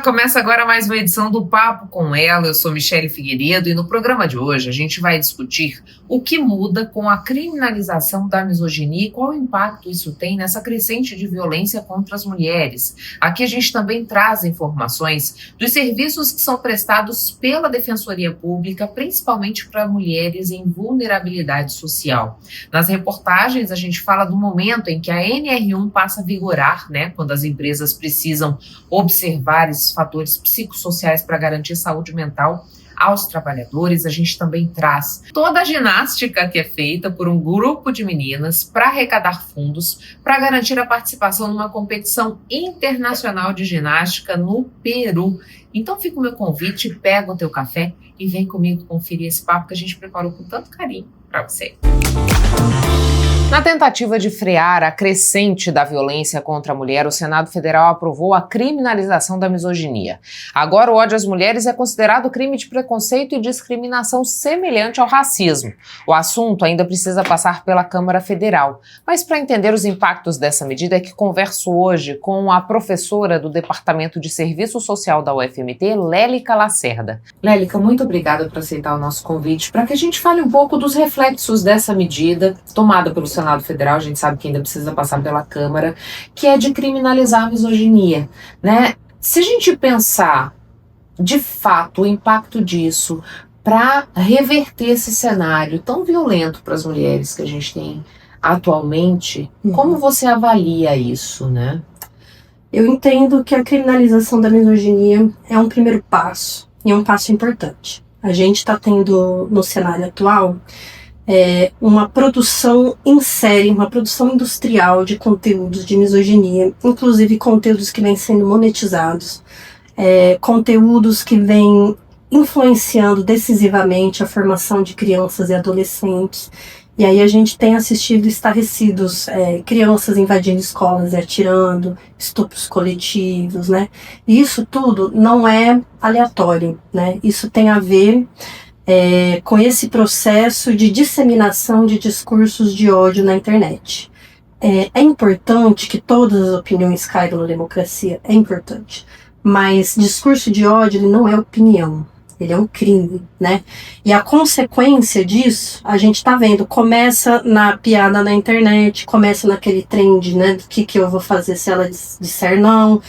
Começa agora mais uma edição do Papo com Ela. Eu sou Michele Figueiredo e no programa de hoje a gente vai discutir o que muda com a criminalização da misoginia e qual o impacto isso tem nessa crescente de violência contra as mulheres. Aqui a gente também traz informações dos serviços que são prestados pela Defensoria Pública, principalmente para mulheres em vulnerabilidade social. Nas reportagens a gente fala do momento em que a NR1 passa a vigorar, quando as empresas precisam observar esses fatores psicossociais para garantir saúde mental aos trabalhadores. A gente também traz toda a ginástica que é feita por um grupo de meninas para arrecadar fundos para garantir a participação numa competição internacional de ginástica no Peru. Então fica o meu convite, pega o teu café e vem comigo conferir esse papo que a gente preparou com tanto carinho para você. Na tentativa de frear a crescente da violência contra a mulher, o Senado Federal aprovou a criminalização da misoginia. Agora, o ódio às mulheres é considerado crime de preconceito e discriminação semelhante ao racismo. O assunto ainda precisa passar pela Câmara Federal. Mas para entender os impactos dessa medida é que converso hoje com a professora do Departamento de Serviço Social da UFMT, Lélica Lacerda. Lélica, muito obrigada por aceitar o nosso convite para que a gente fale um pouco dos reflexos dessa medida tomada pelo Senado Federal. A gente sabe que ainda precisa passar pela Câmara, que é de criminalizar a misoginia, Se a gente pensar, de fato, o impacto disso para reverter esse cenário tão violento para as mulheres que a gente tem atualmente, como você avalia isso, Eu entendo que a criminalização da misoginia é um primeiro passo, e é um passo importante. A gente está tendo, no cenário atual, uma produção em série, uma produção industrial de conteúdos de misoginia, inclusive conteúdos que vêm sendo monetizados, conteúdos que vêm influenciando decisivamente a formação de crianças e adolescentes. E aí a gente tem assistido estarrecidos, crianças invadindo escolas e atirando, estupros coletivos, E isso tudo não é aleatório, Isso tem a ver com esse processo de disseminação de discursos de ódio na internet. É importante que todas as opiniões caibam na democracia, é importante. Mas discurso de ódio, ele não é opinião, ele é um crime, E a consequência disso, a gente está vendo, começa na piada na internet, começa naquele trend, do que eu vou fazer se ela disser não.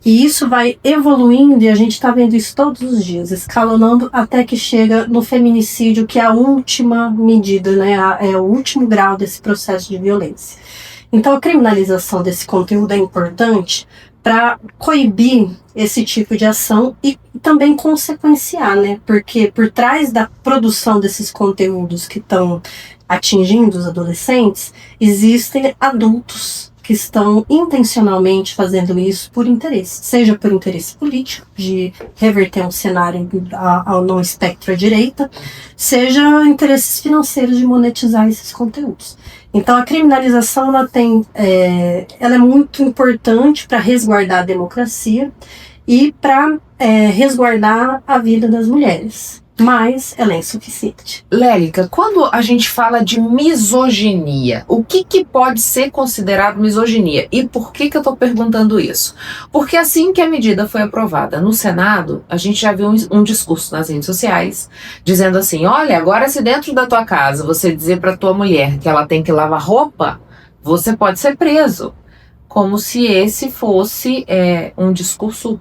E isso vai evoluindo e a gente está vendo isso todos os dias, escalonando até que chega no feminicídio, que é a última medida, é o último grau desse processo de violência. Então a criminalização desse conteúdo é importante para coibir esse tipo de ação e também consequenciar, Porque por trás da produção desses conteúdos que estão atingindo os adolescentes, existem adultos que estão intencionalmente fazendo isso por interesse, seja por interesse político, de reverter um cenário ao não espectro à direita, seja interesses financeiros de monetizar esses conteúdos. Então a criminalização ela é muito importante para resguardar a democracia e para resguardar a vida das mulheres. Mas ela é insuficiente. Lélica, quando a gente fala de misoginia, o que pode ser considerado misoginia? E por que eu estou perguntando isso? Porque assim que a medida foi aprovada no Senado, a gente já viu um discurso nas redes sociais dizendo assim, olha, agora se dentro da tua casa você dizer para tua mulher que ela tem que lavar roupa, você pode ser preso. Como se esse fosse um discurso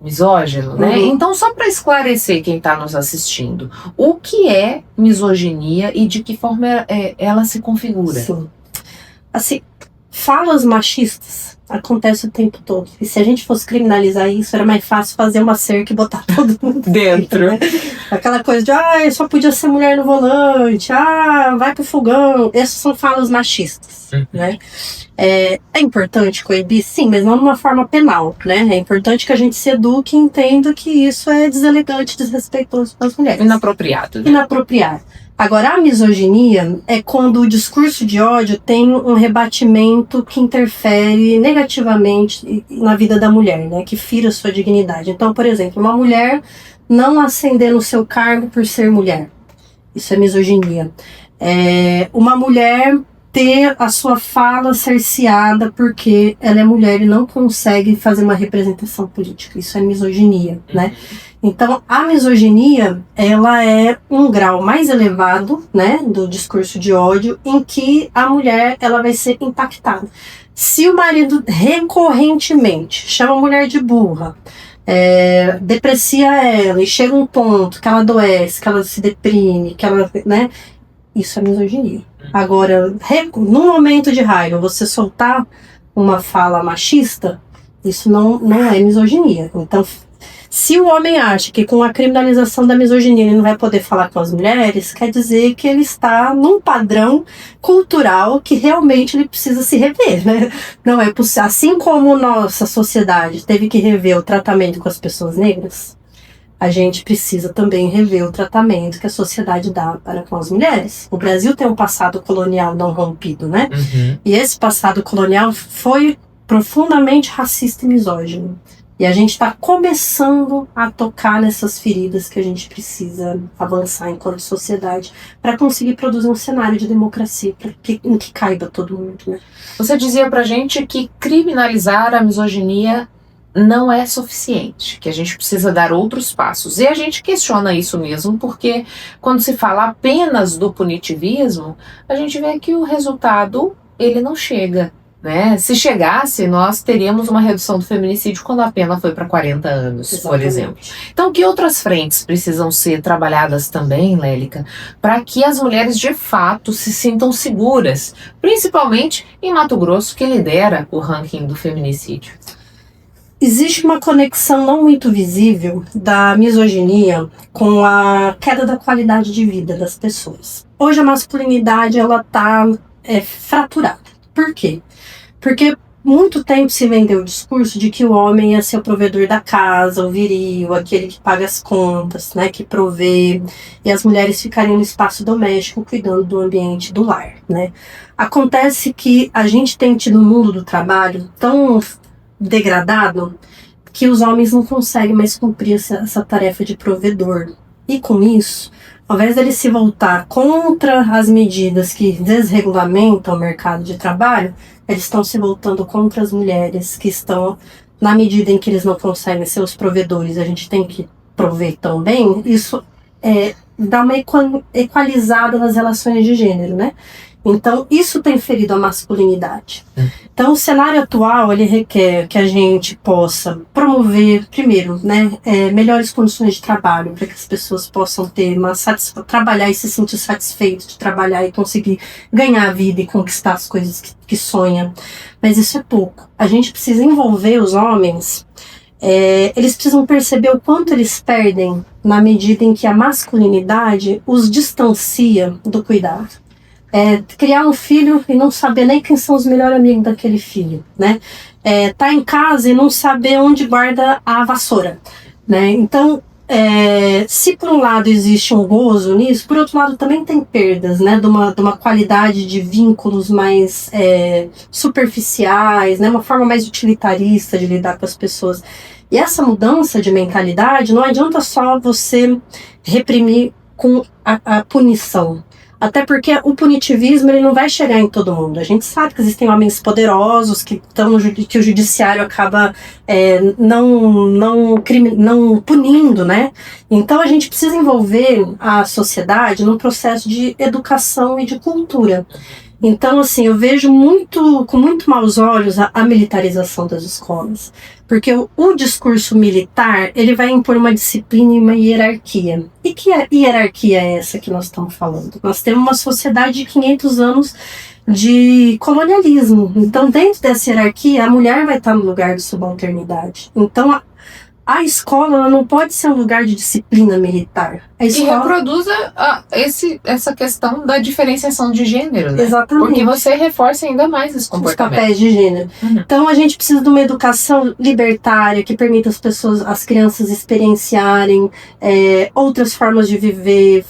misógino, Então, só para esclarecer quem está nos assistindo, o que é misoginia e de que forma ela se configura? Sim. Assim, falas machistas acontecem o tempo todo. E se a gente fosse criminalizar isso, era mais fácil fazer uma cerca e botar todo mundo dentro. Aquela coisa de, só podia ser mulher no volante, vai pro fogão. Essas são falas machistas, É importante coibir, sim, mas não de uma forma penal, É importante que a gente se eduque e entenda que isso é deselegante, desrespeitoso para as mulheres. Inapropriado. Inapropriado. Agora, a misoginia é quando o discurso de ódio tem um rebatimento que interfere negativamente na vida da mulher, que fira sua dignidade. Então, por exemplo, uma mulher não ascender no seu cargo por ser mulher. Isso é misoginia. Uma mulher ter a sua fala cerceada porque ela é mulher e não consegue fazer uma representação política. Isso é misoginia, né? Então, a misoginia, ela é um grau mais elevado, né, do discurso de ódio, em que a mulher, ela vai ser impactada. Se o marido recorrentemente chama a mulher de burra, deprecia ela e chega um ponto que ela adoece, que ela se deprime, que ela, né, isso é misoginia. Agora, num momento de raiva, você soltar uma fala machista, isso não é misoginia. Então, se o homem acha que com a criminalização da misoginia ele não vai poder falar com as mulheres, quer dizer que ele está num padrão cultural que realmente ele precisa se rever, né? Não é possível. Assim como nossa sociedade teve que rever o tratamento com as pessoas negras, a gente precisa também rever o tratamento que a sociedade dá para com as mulheres. O Brasil tem um passado colonial não rompido, né? E esse passado colonial foi profundamente racista e misógino. E a gente está começando a tocar nessas feridas que a gente precisa avançar enquanto sociedade para conseguir produzir um cenário de democracia em que caiba todo mundo, né? Você dizia pra gente que criminalizar a misoginia não é suficiente, que a gente precisa dar outros passos. E a gente questiona isso mesmo, porque quando se fala apenas do punitivismo, a gente vê que o resultado, ele não chega, né? Se chegasse, nós teríamos uma redução do feminicídio quando a pena foi para 40 anos, Exatamente. por exemplo. Então, que outras frentes precisam ser trabalhadas também, Lélica, para que as mulheres de fato se sintam seguras, principalmente em Mato Grosso, que lidera o ranking do feminicídio? Existe uma conexão não muito visível da misoginia com a queda da qualidade de vida das pessoas. Hoje a masculinidade ela está fraturada. Por quê? Porque muito tempo se vendeu o discurso de que o homem ia ser o provedor da casa, o viril, aquele que paga as contas, né, que provê, e as mulheres ficariam no espaço doméstico cuidando do ambiente do lar, né? Acontece que a gente tem tido um mundo do trabalho tão degradado que os homens não conseguem mais cumprir essa tarefa de provedor. E com isso, ao invés deles se voltar contra as medidas que desregulamentam o mercado de trabalho, eles estão se voltando contra as mulheres que estão, na medida em que eles não conseguem ser os provedores, a gente tem que prover também. Isso dá uma equalizada nas relações de gênero, né? Então, isso tem ferido a masculinidade. Então, o cenário atual, ele requer que a gente possa promover, primeiro, né, melhores condições de trabalho, para que as pessoas possam ter trabalhar e se sentir satisfeitos de trabalhar e conseguir ganhar a vida e conquistar as coisas que sonha. Mas isso é pouco. A gente precisa envolver os homens, eles precisam perceber o quanto eles perdem na medida em que a masculinidade os distancia do cuidado. Criar um filho e não saber nem quem são os melhores amigos daquele filho, né? Tá em casa e não saber onde guarda a vassoura, né? Então, se por um lado existe um gozo nisso, por outro lado também tem perdas, né? De uma qualidade de vínculos mais superficiais, né? Uma forma mais utilitarista de lidar com as pessoas. E essa mudança de mentalidade não adianta só você reprimir com a punição. Até porque o punitivismo ele não vai chegar em todo mundo. A gente sabe que existem homens poderosos que o judiciário acaba não punindo, né? Então a gente precisa envolver a sociedade num processo de educação e de cultura. Então, assim, eu vejo com muito maus olhos a militarização das escolas. Porque o discurso militar, ele vai impor uma disciplina e uma hierarquia. E que hierarquia é essa que nós estamos falando? Nós temos uma sociedade de 500 anos de colonialismo. Então, dentro dessa hierarquia, a mulher vai estar no lugar de subalternidade. Então, a escola ela não pode ser um lugar de disciplina militar. E reproduza essa questão da diferenciação de gênero, né? Exatamente. Porque você reforça ainda mais esse comportamento. Os papéis de gênero. Então a gente precisa de uma educação libertária que permita as crianças experienciarem outras formas de viver,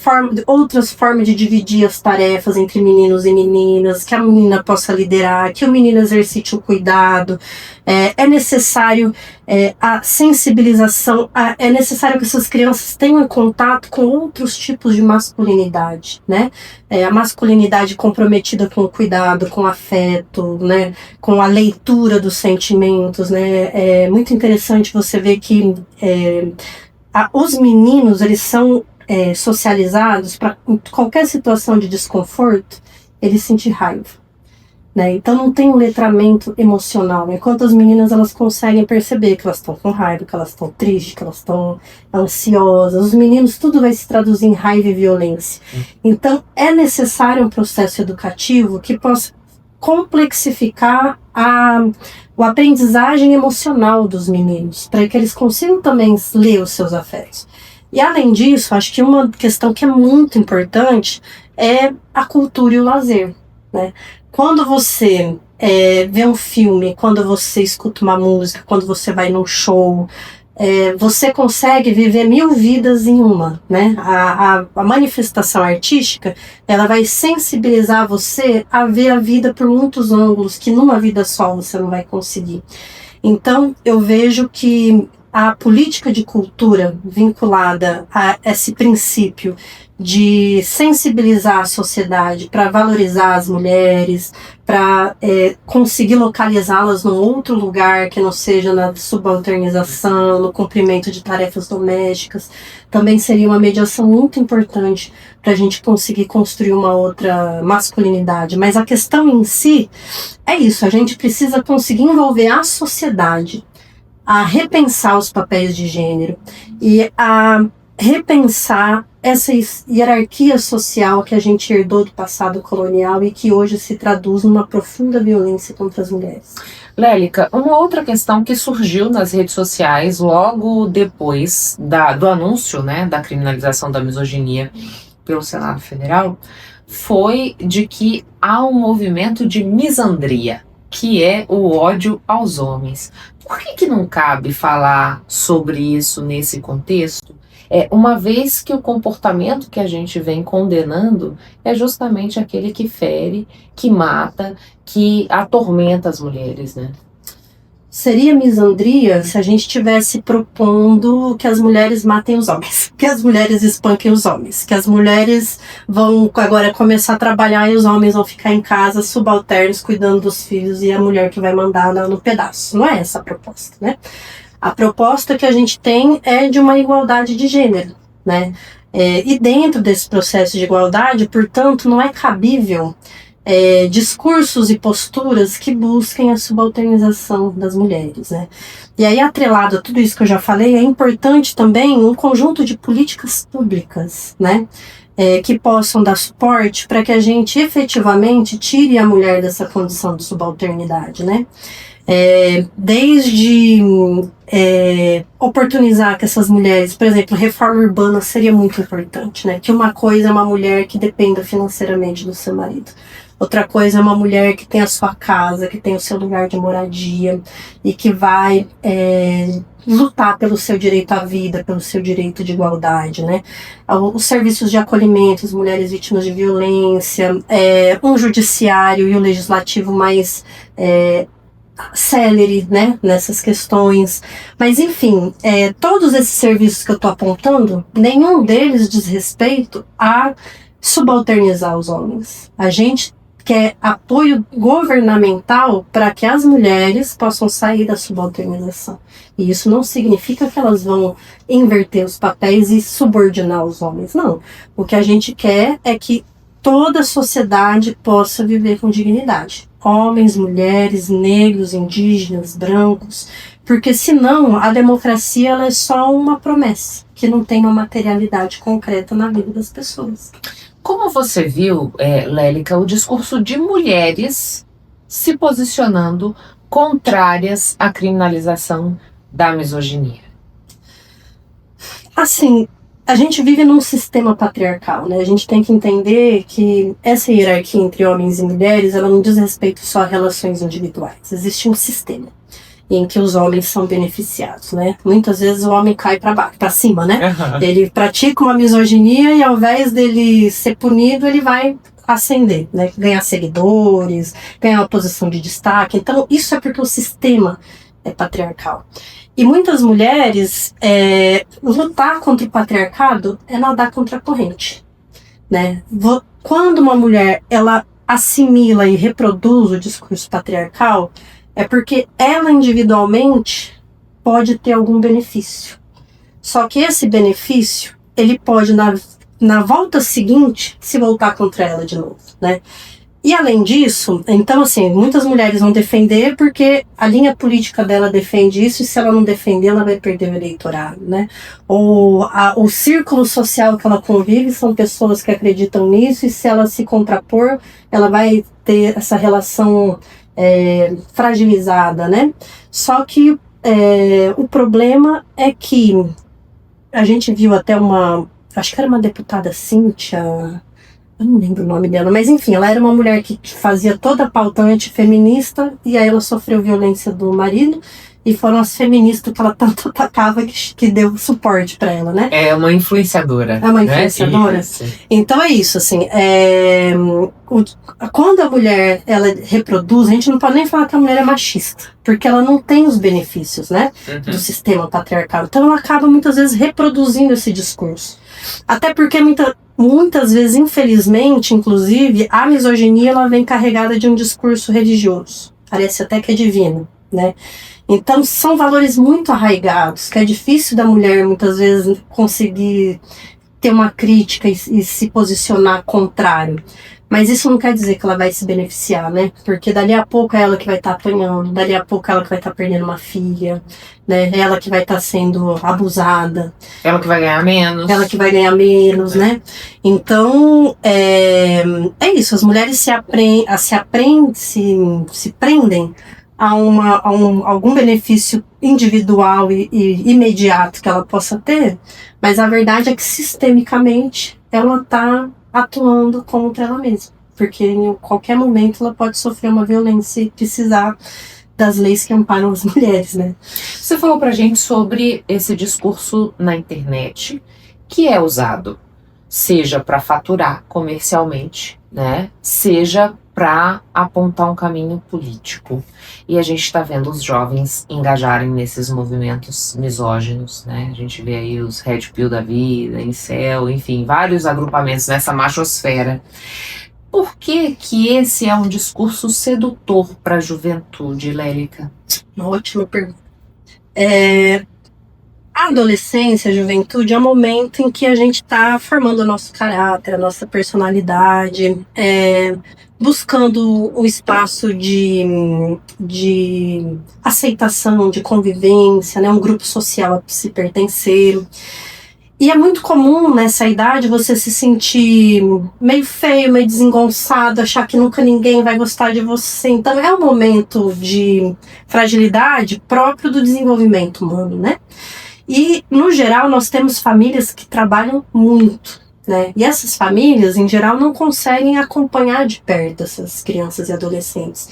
outras formas de dividir as tarefas entre meninos e meninas, que a menina possa liderar, que o menino exercite o cuidado. É necessário a sensibilização, é necessário que essas crianças tenham contato com outros tipos de masculinidade, né? A masculinidade comprometida com o cuidado, com o afeto, né? Com a leitura dos sentimentos, né? É muito interessante você ver que os meninos, eles são socializados para qualquer situação de desconforto, eles sentem raiva. Né? Então não tem um letramento emocional, enquanto as meninas elas conseguem perceber que elas estão com raiva, que elas estão tristes, que elas estão ansiosas. Os meninos, tudo vai se traduzir em raiva e violência. Então é necessário um processo educativo que possa complexificar a aprendizagem emocional dos meninos, para que eles consigam também ler os seus afetos. E além disso, acho que uma questão que é muito importante é a cultura e o lazer, né? Quando você vê um filme, quando você escuta uma música, quando você vai num show, você consegue viver 1000 vidas em uma, né? A manifestação artística, ela vai sensibilizar você a ver a vida por muitos ângulos que numa vida só você não vai conseguir. Então, eu vejo que a política de cultura vinculada a esse princípio de sensibilizar a sociedade para valorizar as mulheres, para conseguir localizá-las num outro lugar que não seja na subalternização, no cumprimento de tarefas domésticas, também seria uma mediação muito importante para a gente conseguir construir uma outra masculinidade. Mas a questão em si é isso, a gente precisa conseguir envolver a sociedade a repensar os papéis de gênero e a repensar essa hierarquia social que a gente herdou do passado colonial e que hoje se traduz numa profunda violência contra as mulheres. Lélica, uma outra questão que surgiu nas redes sociais logo depois do anúncio, né, da criminalização da misoginia pelo Senado Federal foi de que há um movimento de misandria, que é o ódio aos homens. Por que não cabe falar sobre isso nesse contexto? Uma vez que o comportamento que a gente vem condenando é justamente aquele que fere, que mata, que atormenta as mulheres, né? Seria misandria se a gente estivesse propondo que as mulheres matem os homens, que as mulheres espanquem os homens, que as mulheres vão agora começar a trabalhar e os homens vão ficar em casa subalternos cuidando dos filhos e a mulher que vai mandar no pedaço. Não é essa a proposta, né? A proposta que a gente tem é de uma igualdade de gênero, né? E dentro desse processo de igualdade, portanto, não é cabível discursos e posturas que busquem a subalternização das mulheres, né? E aí, atrelado a tudo isso que eu já falei, é importante também um conjunto de políticas públicas, né? Que possam dar suporte para que a gente efetivamente tire a mulher dessa condição de subalternidade, né? Desde oportunizar que essas mulheres, por exemplo, reforma urbana seria muito importante, né? Que uma coisa é uma mulher que dependa financeiramente do seu marido. Outra coisa é uma mulher que tem a sua casa, que tem o seu lugar de moradia e que vai lutar pelo seu direito à vida, pelo seu direito de igualdade, né? Os serviços de acolhimento, as mulheres vítimas de violência, um judiciário e o legislativo mais célere, né, nessas questões. Mas, enfim, todos esses serviços que eu estou apontando, nenhum deles diz respeito a subalternizar os homens. A gente quer apoio governamental para que as mulheres possam sair da subalternização. E isso não significa que elas vão inverter os papéis e subordinar os homens, não. O que a gente quer é que toda a sociedade possa viver com dignidade. Homens, mulheres, negros, indígenas, brancos, porque senão a democracia ela é só uma promessa, que não tem uma materialidade concreta na vida das pessoas. Como você viu, Lélica, o discurso de mulheres se posicionando contrárias à criminalização da misoginia? Assim, a gente vive num sistema patriarcal, né? A gente tem que entender que essa hierarquia entre homens e mulheres, ela não diz respeito só a relações individuais. Existe um sistema em que os homens são beneficiados, né? Muitas vezes o homem cai para baixo, para cima, né? Uhum. Ele pratica uma misoginia e ao invés dele ser punido, ele vai ascender, né? Ganhar seguidores, ganhar uma posição de destaque. Então, isso é porque o sistema é patriarcal. E muitas mulheres, lutar contra o patriarcado é nadar contra a corrente, né? Quando uma mulher, ela assimila e reproduz o discurso patriarcal, é porque ela individualmente pode ter algum benefício. Só que esse benefício, ele pode, na volta seguinte, se voltar contra ela de novo, né? E além disso, então assim, muitas mulheres vão defender porque a linha política dela defende isso, e se ela não defender, ela vai perder o eleitorado, né? Ou o círculo social que ela convive são pessoas que acreditam nisso, e se ela se contrapor, ela vai ter essa relação fragilizada, né? Só que o problema é que a gente viu até acho que era uma deputada Cíntia, eu não lembro o nome dela, mas enfim, ela era uma mulher que fazia toda a pauta antifeminista, e aí ela sofreu violência do marido, e foram as feministas que ela tanto atacava que deu suporte para ela, né? É uma influenciadora. É uma influenciadora? Né? Então é isso, assim, quando a mulher, ela reproduz, a gente não pode nem falar que a mulher é machista, porque ela não tem os benefícios, né, do sistema patriarcal. Então ela acaba muitas vezes reproduzindo esse discurso. Até porque muitas vezes, infelizmente, inclusive, a misoginia, ela vem carregada de um discurso religioso. Parece até que é divino, né? Então são valores muito arraigados, que é difícil da mulher muitas vezes conseguir ter uma crítica e se posicionar contrário. Mas isso não quer dizer que ela vai se beneficiar, né? Porque dali a pouco é ela que vai estar apanhando, dali a pouco é ela que vai estar perdendo uma filha, né? É ela que vai estar sendo abusada. Ela que vai ganhar menos. Ela que vai ganhar menos, né? Então, é isso. As mulheres se prendem a algum benefício individual e imediato que ela possa ter, mas a verdade é que sistemicamente ela está atuando contra ela mesma, porque em qualquer momento ela pode sofrer uma violência e precisar das leis que amparam as mulheres, né? Você falou pra gente sobre esse discurso na internet que é usado, seja para faturar comercialmente, né? Seja para apontar um caminho político. E a gente está vendo os jovens engajarem nesses movimentos misóginos, né? A gente vê aí os Red Pill da vida, Incel, enfim, vários agrupamentos nessa machosfera. Por que que esse é um discurso sedutor para a juventude, Lérica? Uma ótima pergunta. A adolescência, a juventude, é o momento em que a gente está formando o nosso caráter, a nossa personalidade, buscando um espaço de aceitação, de convivência, né, um grupo social a se pertencer. E é muito comum nessa idade você se sentir meio feio, meio desengonçado, achar que nunca ninguém vai gostar de você. Então é um momento de fragilidade próprio do desenvolvimento humano, né? E, no geral, nós temos famílias que trabalham muito, né? E essas famílias, em geral, não conseguem acompanhar de perto essas crianças e adolescentes.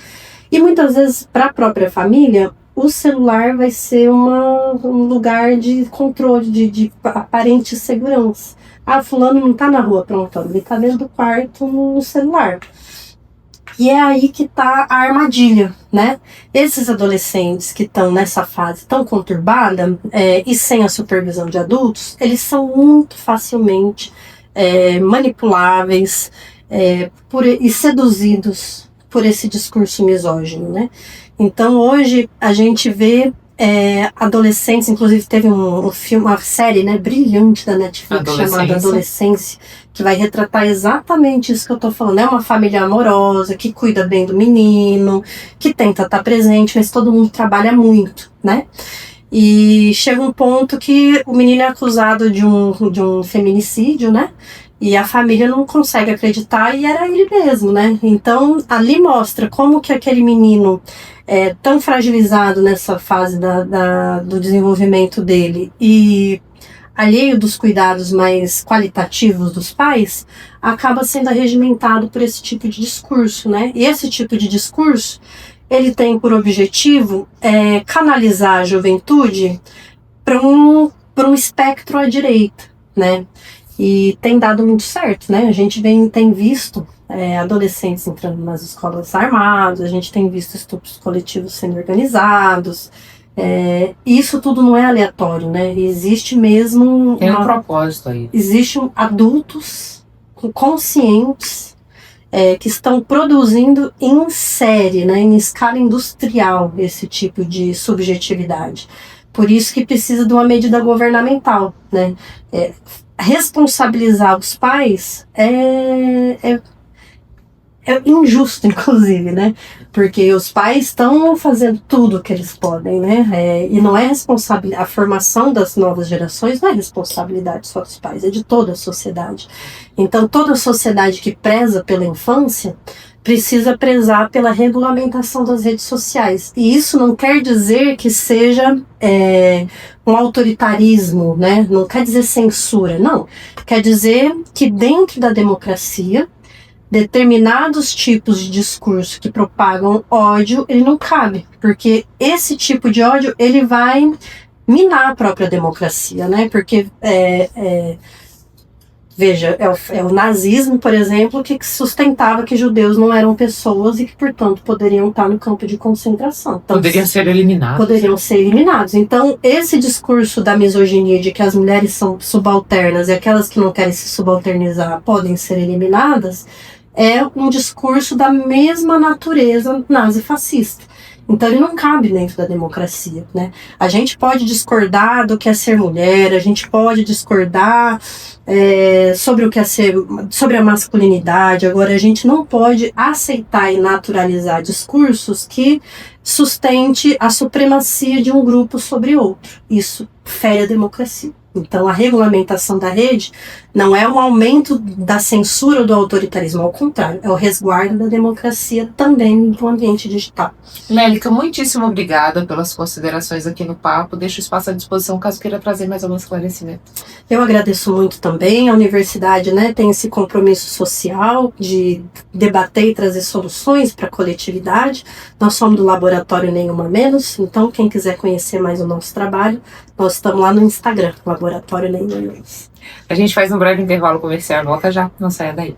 E muitas vezes, para a própria família, o celular vai ser um lugar de controle, de aparente segurança. Ah, fulano não está na rua aprontando, ele está dentro do quarto no celular. E é aí que está a armadilha, né? Esses adolescentes que estão nessa fase tão conturbada e sem a supervisão de adultos, eles são muito facilmente manipuláveis e seduzidos por esse discurso misógino, né? Então hoje a gente vê adolescentes, inclusive teve um filme, uma série, né, brilhante da Netflix chamada Adolescência, que vai retratar exatamente isso que eu tô falando. É uma família amorosa, que cuida bem do menino, que tenta estar presente, mas todo mundo trabalha muito, né? E chega um ponto que o menino é acusado de um feminicídio, né? E a família não consegue acreditar, e era ele mesmo, né? Então, ali mostra como que aquele menino tão fragilizado nessa fase do desenvolvimento dele e alheio dos cuidados mais qualitativos dos pais, acaba sendo arregimentado por esse tipo de discurso, né? E esse tipo de discurso, ele tem por objetivo canalizar a juventude para um espectro à direita, né? E tem dado muito certo, né? A gente tem visto adolescentes entrando nas escolas armados, a gente tem visto estupros coletivos sendo organizados. Isso tudo não é aleatório, né? Existe mesmo... Tem um propósito aí. Existem adultos conscientes que estão produzindo em série, né, em escala industrial, esse tipo de subjetividade. Por isso que precisa de uma medida governamental, né? Responsabilizar os pais é injusto, inclusive, né? Porque os pais estão fazendo tudo o que eles podem, né? E não é responsabilidade, a formação das novas gerações não é responsabilidade só dos pais, é de toda a sociedade. Então, toda a sociedade que preza pela infância precisa prezar pela regulamentação das redes sociais. E isso não quer dizer que seja um autoritarismo, né? Não quer dizer censura, não. Quer dizer que dentro da democracia, determinados tipos de discurso que propagam ódio, ele não cabe, porque esse tipo de ódio, ele vai minar a própria democracia, né? Porque, veja, é o nazismo, por exemplo, que sustentava que judeus não eram pessoas e que, portanto, poderiam estar no campo de concentração. Então, poderiam ser eliminados. Poderiam ser eliminados. Então, esse discurso da misoginia de que as mulheres são subalternas e aquelas que não querem se subalternizar podem ser eliminadas, é um discurso da mesma natureza nazifascista. Então ele não cabe dentro da democracia, né? A gente pode discordar do que é ser mulher, a gente pode discordar sobre o que é sobre a masculinidade. Agora, a gente não pode aceitar e naturalizar discursos que sustente a supremacia de um grupo sobre outro. Isso fere a democracia. Então, a regulamentação da rede não é um aumento da censura ou do autoritarismo, ao contrário, é o resguardo da democracia também no ambiente digital. Lélica, muitíssimo obrigada pelas considerações aqui no Papo. Deixo o espaço à disposição caso queira trazer mais algum esclarecimento. Eu agradeço muito também. A universidade, né, tem esse compromisso social de debater e trazer soluções para a coletividade. Nós somos do Laboratório Nenhuma Menos, então quem quiser conhecer mais o nosso trabalho, nós estamos lá no Instagram, Laboratório Nenhuma Menos. A gente faz um breve intervalo comercial, volta já, não saia daí.